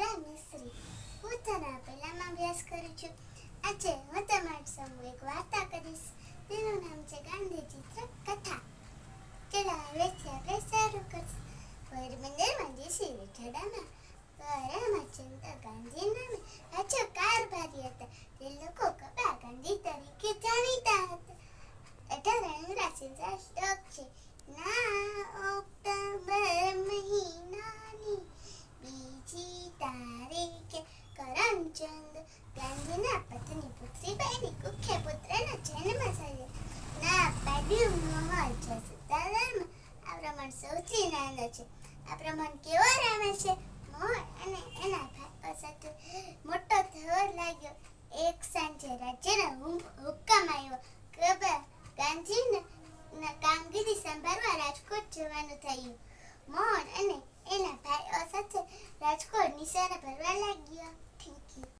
Era મિસ્ત્રી. હું તને પહેલામાં અભ્યાસ કરું છું. આજે હું તમારી સામે એક વાર્તા કરીશ. તેનું નામ છે ગાંધીજી કથા. ચલો હવેથી આપણે શરૂ કરીશું. પોરબંદરમાં દેશી વિઠળામાં રામચંદ્ર ગાંધી નામે રાજ્ય કારભારી હતા. તે લોકો કબા ગાંધી તરીકે જાણીતા હતા. 1879 સ્ટોક છે ના ઓક્ટોબર મહિનાની બીજી તારીખે કરમચંદ ગાંધીના પત્ની પુત્રીબાઈની કુખ્ય પુત્રના જન્મ થયો. ના પાડ્યું મોહજ સત્તાધારમાં આ પ્રમાણ સૌથી નાનો છે. આ પ્રમાણ કેવો રામે છે? મોહન અને એના ભાઈઓ સાથે મોટો થવા લાગ્યો. એક સાંજે રાજ્યનો હુકમ આવ્યો કે ગાંધીને કામગીરી સંભાળવા રાજકોટ જવાનું થયું. મોહન અને એના ભાઈઓ સાથે રાજકોટ નિશાળે ભરવા લાગ્યો.